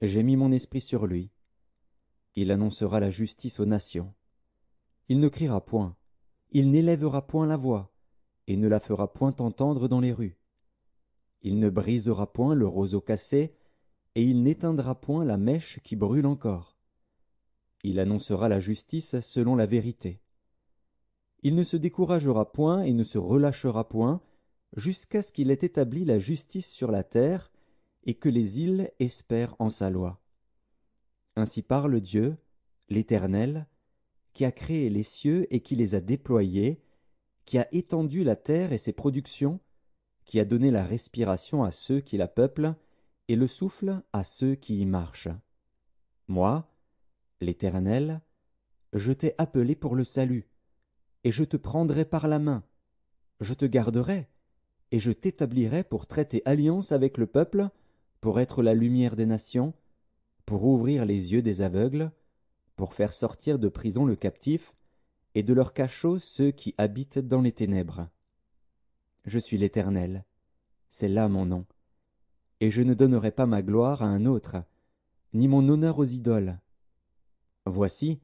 J'ai mis mon esprit sur lui. Il annoncera la justice aux nations. Il ne criera point, il n'élèvera point la voix, et ne la fera point entendre dans les rues. Il ne brisera point le roseau cassé, et il n'éteindra point la mèche qui brûle encore. Il annoncera la justice selon la vérité. Il ne se découragera point et ne se relâchera point, jusqu'à ce qu'il ait établi la justice sur la terre, et que les îles espèrent en sa loi. Ainsi parle Dieu, l'Éternel, qui a créé les cieux et qui les a déployés, qui a étendu la terre et ses productions, qui a donné la respiration à ceux qui la peuplent, et le souffle à ceux qui y marchent. Moi, l'Éternel, je t'ai appelé pour le salut, et je te prendrai par la main, je te garderai, et je t'établirai pour traiter alliance avec le peuple, pour être la lumière des nations, pour ouvrir les yeux des aveugles, pour faire sortir de prison le captif, et de leur cachot ceux qui habitent dans les ténèbres. Je suis l'Éternel, c'est là mon nom, et je ne donnerai pas ma gloire à un autre, ni mon honneur aux idoles. Voici,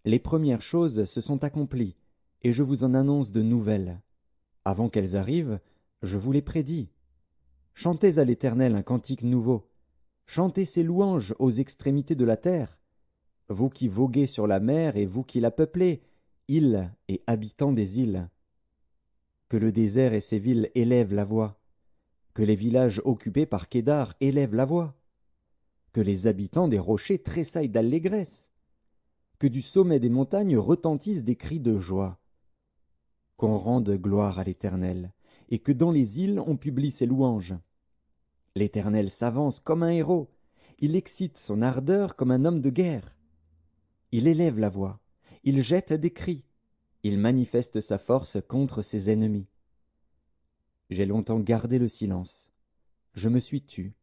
les premières choses se sont accomplies, et je vous en annonce de nouvelles. Avant qu'elles arrivent, je vous les prédis. Chantez à l'Éternel un cantique nouveau. Chantez ses louanges aux extrémités de la terre. Vous qui voguez sur la mer et vous qui la peuplez, îles et habitants des îles. Que le désert et ses villes élèvent la voix. Que les villages occupés par Kédar élèvent la voix. Que les habitants des rochers tressaillent d'allégresse. Que du sommet des montagnes retentissent des cris de joie. Qu'on rende gloire à l'Éternel, et que dans les îles on publie ses louanges. L'Éternel s'avance comme un héros, il excite son ardeur comme un homme de guerre. Il élève la voix, il jette des cris, il manifeste sa force contre ses ennemis. J'ai longtemps gardé le silence, je me suis tu,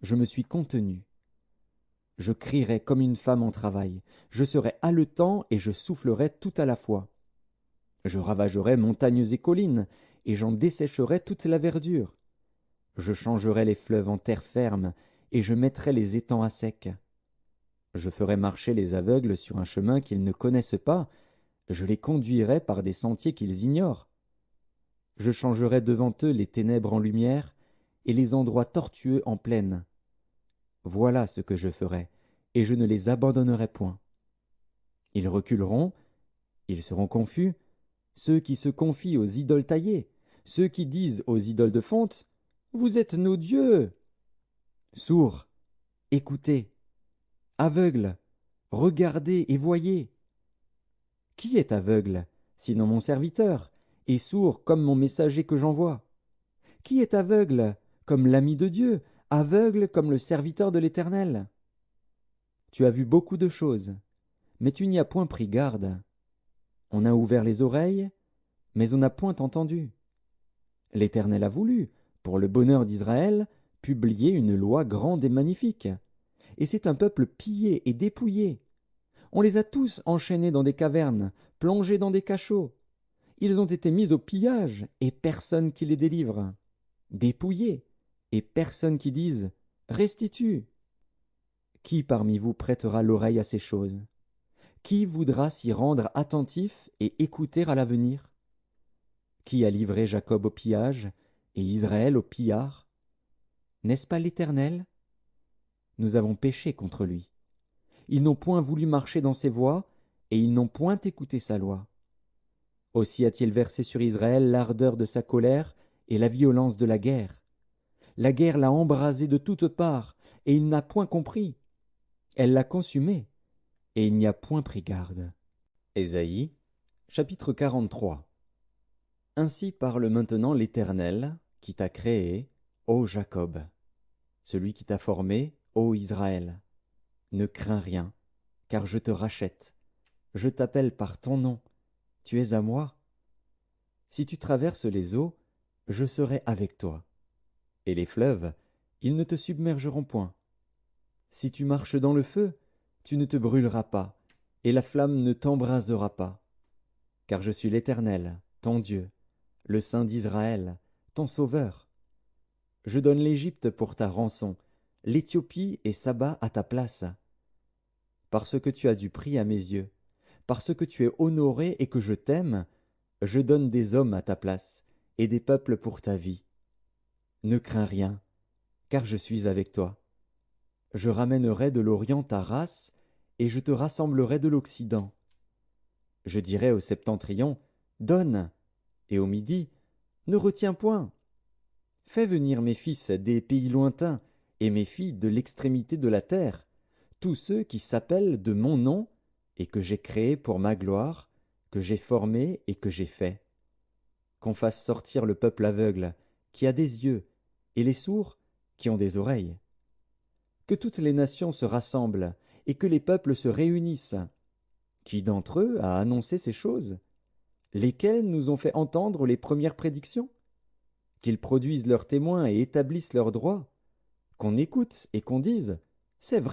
je me suis contenu. Je crierai comme une femme en travail, je serai haletant et je soufflerai tout à la fois. Je ravagerai montagnes et collines, et j'en dessécherai toute la verdure. Je changerai les fleuves en terre ferme, et je mettrai les étangs à sec. Je ferai marcher les aveugles sur un chemin qu'ils ne connaissent pas, je les conduirai par des sentiers qu'ils ignorent. Je changerai devant eux les ténèbres en lumière, et les endroits tortueux en plaine. Voilà ce que je ferai, et je ne les abandonnerai point. Ils reculeront, ils seront confus, ceux qui se confient aux idoles taillées, ceux qui disent aux idoles de fonte, « Vous êtes nos dieux !» Sourds, écoutez, aveugles, regardez et voyez. Qui est aveugle, sinon mon serviteur, et sourd comme mon messager que j'envoie? Qui est aveugle, comme l'ami de Dieu, aveugle comme le serviteur de l'Éternel? Tu as vu beaucoup de choses, mais tu n'y as point pris garde. On a ouvert les oreilles, mais on n'a point entendu. L'Éternel a voulu, pour le bonheur d'Israël, publier une loi grande et magnifique. Et c'est un peuple pillé et dépouillé. On les a tous enchaînés dans des cavernes, plongés dans des cachots. Ils ont été mis au pillage, et personne qui les délivre. Dépouillés, et personne qui dise « Restitue ». Qui parmi vous prêtera l'oreille à ces choses? Qui voudra s'y rendre attentif et écouter à l'avenir? Qui a livré Jacob au pillage et Israël au pillard? N'est-ce pas l'Éternel? Nous avons péché contre lui. Ils n'ont point voulu marcher dans ses voies, et ils n'ont point écouté sa loi. Aussi a-t-il versé sur Israël l'ardeur de sa colère et la violence de la guerre. La guerre l'a embrasé de toutes parts, et il n'a point compris. Elle l'a consumé, et il n'y a point pris garde. Ésaïe, chapitre 43. Ainsi parle maintenant l'Éternel, qui t'a créé, ô Jacob, celui qui t'a formé, ô Israël. Ne crains rien, car je te rachète. Je t'appelle par ton nom, tu es à moi. Si tu traverses les eaux, je serai avec toi. Et les fleuves, ils ne te submergeront point. Si tu marches dans le feu, tu ne te brûleras pas, et la flamme ne t'embrasera pas. Car je suis l'Éternel, ton Dieu, le Saint d'Israël, ton Sauveur. Je donne l'Égypte pour ta rançon, l'Éthiopie et Saba à ta place. Parce que tu as du prix à mes yeux, parce que tu es honoré et que je t'aime, je donne des hommes à ta place et des peuples pour ta vie. Ne crains rien, car je suis avec toi. Je ramènerai de l'Orient ta race, et je te rassemblerai de l'Occident. Je dirai au septentrion, donne, et au midi, ne retiens point. Fais venir mes fils des pays lointains, et mes filles de l'extrémité de la terre, tous ceux qui s'appellent de mon nom, et que j'ai créés pour ma gloire, que j'ai formés et que j'ai faits. Qu'on fasse sortir le peuple aveugle, qui a des yeux, et les sourds, qui ont des oreilles. Que toutes les nations se rassemblent, et que les peuples se réunissent. Qui d'entre eux a annoncé ces choses? Lesquels nous ont fait entendre les premières prédictions? Qu'ils produisent leurs témoins et établissent leurs droits. Qu'on écoute et qu'on dise, c'est vrai.